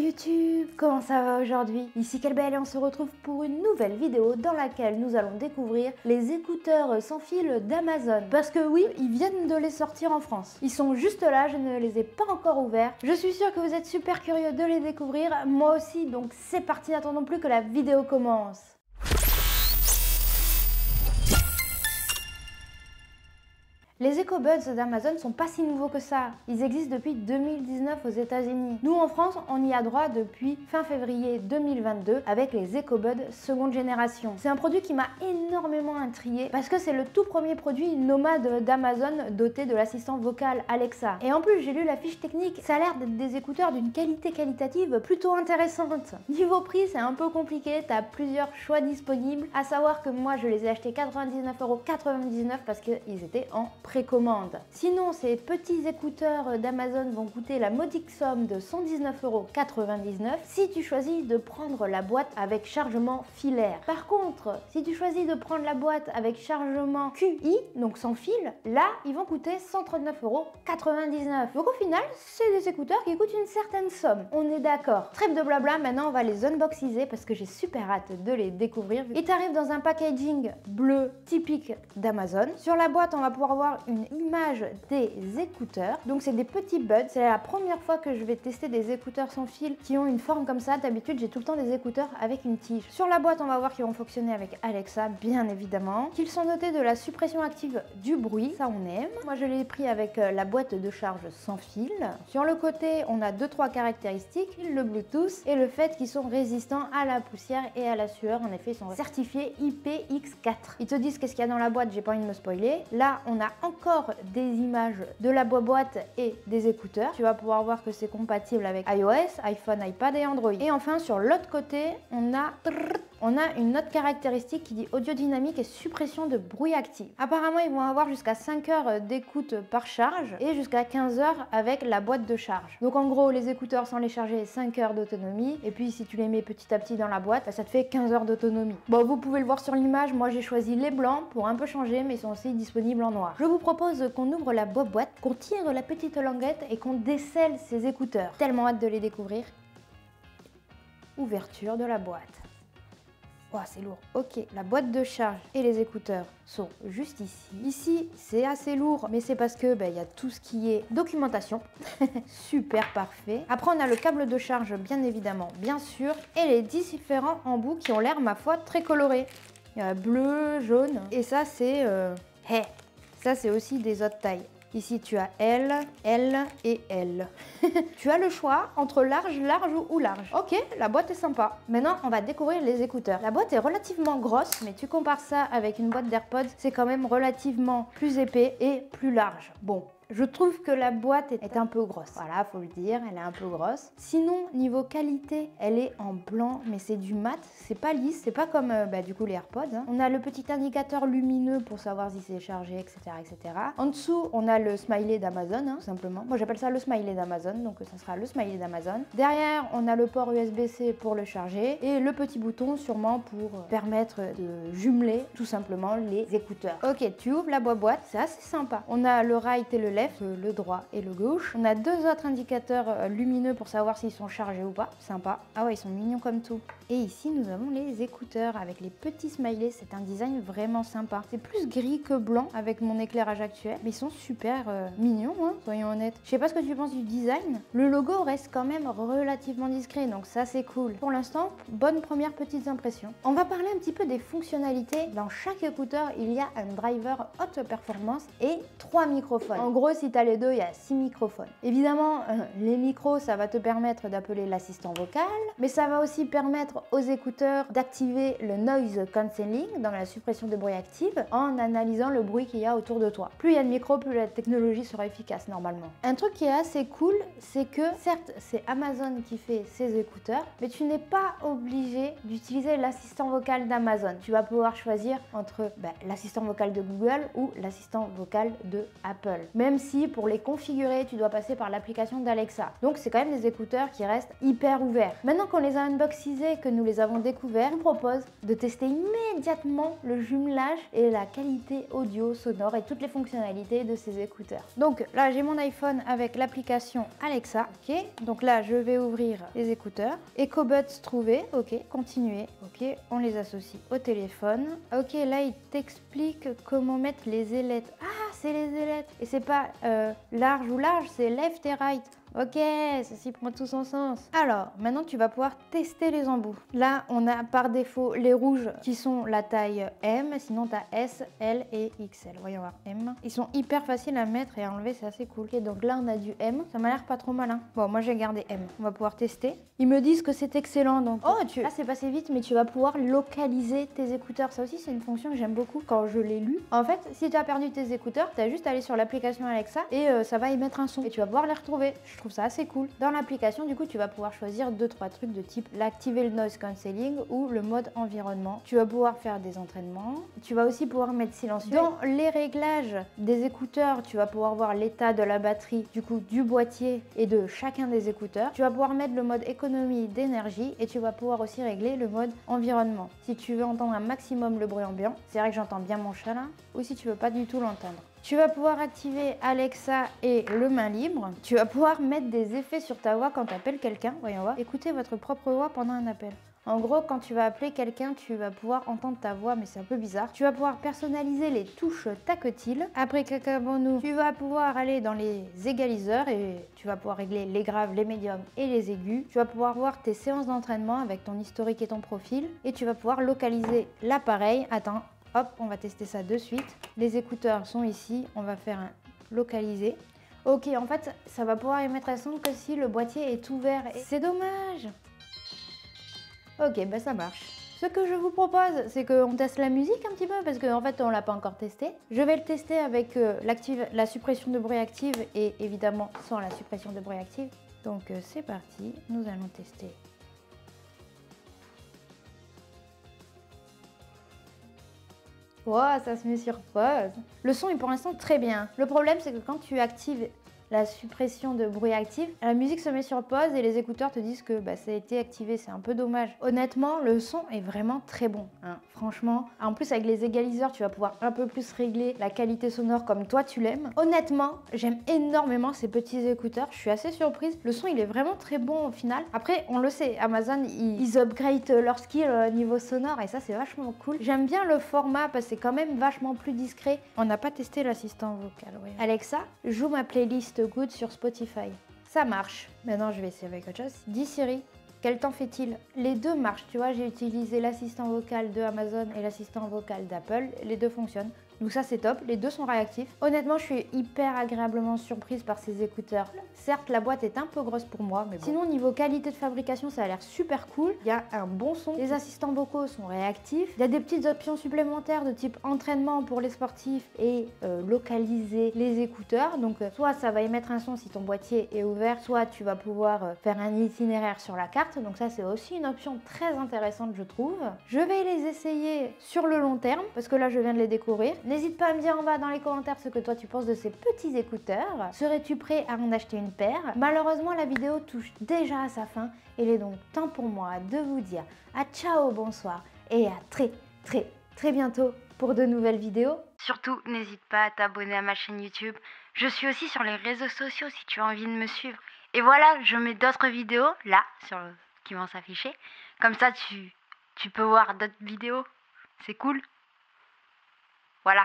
YouTube, comment ça va aujourd'hui? Ici Kelbel et on se retrouve pour une nouvelle vidéo dans laquelle nous allons découvrir les écouteurs sans fil d'Amazon. Parce que oui, ils viennent de les sortir en France. Ils sont juste là, je ne les ai pas encore ouverts. Je suis sûre que vous êtes super curieux de les découvrir, moi aussi, donc c'est parti, n'attendons plus que la vidéo commence. Les EcoBuds d'Amazon sont pas si nouveaux que ça. Ils existent depuis 2019 aux États-Unis. Nous en France, on y a droit depuis fin février 2022 avec les EcoBuds seconde génération. C'est un produit qui m'a énormément intriguée parce que c'est le tout premier produit nomade d'Amazon doté de l'assistant vocal Alexa. Et en plus, j'ai lu la fiche technique, ça a l'air d'être des écouteurs d'une qualité qualitative plutôt intéressante. Niveau prix, c'est un peu compliqué, t'as plusieurs choix disponibles, à savoir que moi je les ai achetés 99,99€ parce qu'ils étaient en précommande. Sinon, ces petits écouteurs d'Amazon vont coûter la modique somme de 119,99€ si tu choisis de prendre la boîte avec chargement filaire. Par contre, si tu choisis de prendre la boîte avec chargement QI, donc sans fil, là, ils vont coûter 139,99€. Donc au final, c'est des écouteurs qui coûtent une certaine somme. On est d'accord. Trêve de blabla, maintenant on va les unboxiser parce que j'ai super hâte de les découvrir. Ils t'arrivent dans un packaging bleu typique d'Amazon. Sur la boîte, on va pouvoir voir une image des écouteurs. Donc c'est des petits buds. C'est la première fois que je vais tester des écouteurs sans fil qui ont une forme comme ça. D'habitude, j'ai tout le temps des écouteurs avec une tige. Sur la boîte, on va voir qu'ils vont fonctionner avec Alexa, bien évidemment. Qu'ils sont dotés de la suppression active du bruit. Ça, on aime. Moi, je l'ai pris avec la boîte de charge sans fil. Sur le côté, on a 2-3 caractéristiques. Le Bluetooth et le fait qu'ils sont résistants à la poussière et à la sueur. En effet, ils sont certifiés IPX4. Ils te disent qu'est-ce qu'il y a dans la boîte. J'ai pas envie de me spoiler. Là, on a encore des images de la boîte et des écouteurs. Tu vas pouvoir voir que c'est compatible avec iOS, iPhone, iPad et Android. Et enfin, sur l'autre côté, on a une autre caractéristique qui dit audio dynamique et suppression de bruit actif. Apparemment, ils vont avoir jusqu'à 5 heures d'écoute par charge et jusqu'à 15 heures avec la boîte de charge. Donc en gros, les écouteurs sans les charger, 5 heures d'autonomie. Et puis si tu les mets petit à petit dans la boîte, ça te fait 15 heures d'autonomie. Bon, vous pouvez le voir sur l'image, moi j'ai choisi les blancs pour un peu changer, mais ils sont aussi disponibles en noir. Je vous propose qu'on ouvre la boîte, qu'on tire la petite languette et qu'on décèle ces écouteurs. Tellement hâte de les découvrir. Ouverture de la boîte. Oh, c'est lourd. Ok, la boîte de charge et les écouteurs sont juste ici. Ici, c'est assez lourd, mais c'est parce que y a tout ce qui est documentation. Super parfait. Après, on a le câble de charge, bien évidemment, bien sûr, et les différents embouts qui ont l'air, ma foi, très colorés. Il y a bleu, jaune, et ça, c'est... Ça, c'est aussi des autres tailles. Ici, tu as L, L et L. Tu as le choix entre large, large ou large. Ok, la boîte est sympa. Maintenant, on va découvrir les écouteurs. La boîte est relativement grosse, mais tu compares ça avec une boîte d'AirPods, c'est quand même relativement plus épais et plus large. Bon. Je trouve que la boîte est un peu grosse. Voilà, faut le dire, elle est un peu grosse. Sinon, niveau qualité, elle est en blanc, mais c'est du mat, c'est pas lisse, c'est pas comme du coup les AirPods. On a le petit indicateur lumineux pour savoir si c'est chargé, etc., etc. En dessous, on a le smiley d'Amazon, tout simplement. Moi, j'appelle ça le smiley d'Amazon, donc ça sera le smiley d'Amazon. Derrière, on a le port USB-C pour le charger et le petit bouton sûrement pour permettre de jumeler tout simplement les écouteurs. Ok, tu ouvres la boîte, c'est assez sympa. On a le right et le left, le droit et le gauche. On a deux autres indicateurs lumineux pour savoir s'ils sont chargés ou pas. Sympa. Ah ouais, ils sont mignons comme tout. Et ici, nous avons les écouteurs avec les petits smileys. C'est un design vraiment sympa. C'est plus gris que blanc avec mon éclairage actuel, mais ils sont super mignons, hein, soyons honnêtes. Je sais pas ce que tu penses du design. Le logo reste quand même relativement discret, donc ça c'est cool. Pour l'instant, bonne première petite impression. On va parler un petit peu des fonctionnalités. Dans chaque écouteur, il y a un driver haute performance et 3 microphones. En gros, si tu as les deux, il y a 6 microphones. Évidemment, les micros, ça va te permettre d'appeler l'assistant vocal, mais ça va aussi permettre aux écouteurs d'activer le noise cancelling, donc la suppression de bruit active, en analysant le bruit qu'il y a autour de toi. Plus il y a de micros, plus la technologie sera efficace normalement. Un truc qui est assez cool, c'est que certes, c'est Amazon qui fait ces écouteurs, mais tu n'es pas obligé d'utiliser l'assistant vocal d'Amazon. Tu vas pouvoir choisir entre l'assistant vocal de Google ou l'assistant vocal de Apple. Même même si pour les configurer, tu dois passer par l'application d'Alexa. Donc c'est quand même des écouteurs qui restent hyper ouverts. Maintenant qu'on les a unboxisés, que nous les avons découverts, je vous propose de tester immédiatement le jumelage et la qualité audio, sonore et toutes les fonctionnalités de ces écouteurs. Donc là, j'ai mon iPhone avec l'application Alexa. Ok, donc là, je vais ouvrir les écouteurs. EcoBuds trouvé. Ok, continuer. Ok, on les associe au téléphone. Ok, là, il t'explique comment mettre les ailettes. Ah, c'est les ailettes. Et c'est pas large ou large, c'est left et right. Ok, ceci prend tout son sens. Alors, maintenant tu vas pouvoir tester les embouts. Là, on a par défaut les rouges qui sont la taille M, sinon tu as S, L et XL. Voyons voir, M. Ils sont hyper faciles à mettre et à enlever, c'est assez cool. Ok, donc là on a du M, ça m'a l'air pas trop malin. Bon, moi j'ai gardé M, on va pouvoir tester. Ils me disent que c'est excellent, donc... Oh, là c'est passé vite, mais tu vas pouvoir localiser tes écouteurs. Ça aussi, c'est une fonction que j'aime beaucoup quand je l'ai lu. En fait, si tu as perdu tes écouteurs, tu as juste à aller sur l'application Alexa et ça va émettre un son et tu vas pouvoir les retrouver. Je trouve ça assez cool. Dans l'application, du coup, tu vas pouvoir choisir 2-3 trucs de type l'activer le noise cancelling ou le mode environnement. Tu vas pouvoir faire des entraînements. Tu vas aussi pouvoir mettre silencieux. Dans les réglages des écouteurs, tu vas pouvoir voir l'état de la batterie, du coup, du boîtier et de chacun des écouteurs. Tu vas pouvoir mettre le mode économie d'énergie et tu vas pouvoir aussi régler le mode environnement. Si tu veux entendre un maximum le bruit ambiant, c'est vrai que j'entends bien mon chat là, ou si tu veux pas du tout l'entendre. Tu vas pouvoir activer Alexa et le main libre. Tu vas pouvoir mettre des effets sur ta voix quand tu appelles quelqu'un. Voyons voir. Écoutez votre propre voix pendant un appel. En gros, quand tu vas appeler quelqu'un, tu vas pouvoir entendre ta voix, mais c'est un peu bizarre. Tu vas pouvoir personnaliser les touches tactiles. Après nous, tu vas pouvoir aller dans les égaliseurs et tu vas pouvoir régler les graves, les médiums et les aigus. Tu vas pouvoir voir tes séances d'entraînement avec ton historique et ton profil. Et tu vas pouvoir localiser l'appareil. Attends. Hop, on va tester ça de suite. Les écouteurs sont ici. On va faire un localiser. Ok, en fait, ça va pouvoir émettre un son que si le boîtier est ouvert. C'est dommage. Ok, bah ça marche. Ce que je vous propose, c'est qu'on teste la musique un petit peu parce qu'en fait, on l'a pas encore testé. Je vais le tester avec la suppression de bruit active et évidemment sans la suppression de bruit active. Donc c'est parti, nous allons tester. Wow, ça se met sur pause. Le son est pour l'instant très bien. Le problème, c'est que quand tu actives la suppression de bruit actif, la musique se met sur pause et les écouteurs te disent que ça a été activé, c'est un peu dommage. Honnêtement, le son est vraiment très bon, hein, franchement. En plus, avec les égaliseurs, tu vas pouvoir un peu plus régler la qualité sonore comme toi tu l'aimes. Honnêtement, j'aime énormément ces petits écouteurs, je suis assez surprise. Le son, il est vraiment très bon au final. Après, on le sait, Amazon, ils upgrade leur skill niveau sonore et ça, c'est vachement cool. J'aime bien le format parce que c'est quand même vachement plus discret. On n'a pas testé l'assistant vocal, ouais. Alexa, joue ma playlist Good sur Spotify. Ça marche. Maintenant, je vais essayer avec autre chose. Dis Siri, quel temps fait-il? Les deux marchent, tu vois, j'ai utilisé l'assistant vocal de Amazon et l'assistant vocal d'Apple. Les deux fonctionnent. Donc ça c'est top, les deux sont réactifs. Honnêtement, je suis hyper agréablement surprise par ces écouteurs. Certes, la boîte est un peu grosse pour moi, mais bon. Sinon, niveau qualité de fabrication, ça a l'air super cool. Il y a un bon son. Les assistants vocaux sont réactifs. Il y a des petites options supplémentaires de type entraînement pour les sportifs et localiser les écouteurs. Donc soit ça va émettre un son si ton boîtier est ouvert, soit tu vas pouvoir faire un itinéraire sur la carte. Donc ça c'est aussi une option très intéressante, je trouve. Je vais les essayer sur le long terme parce que là je viens de les découvrir. N'hésite pas à me dire en bas dans les commentaires ce que toi tu penses de ces petits écouteurs. Serais-tu prêt à en acheter une paire? Malheureusement, la vidéo touche déjà à sa fin. Il est donc temps pour moi de vous dire à ciao, bonsoir et à très bientôt pour de nouvelles vidéos. Surtout, n'hésite pas à t'abonner à ma chaîne YouTube. Je suis aussi sur les réseaux sociaux si tu as envie de me suivre. Et voilà, je mets d'autres vidéos là qui vont s'afficher. Comme ça, tu peux voir d'autres vidéos. C'est cool. Voilà.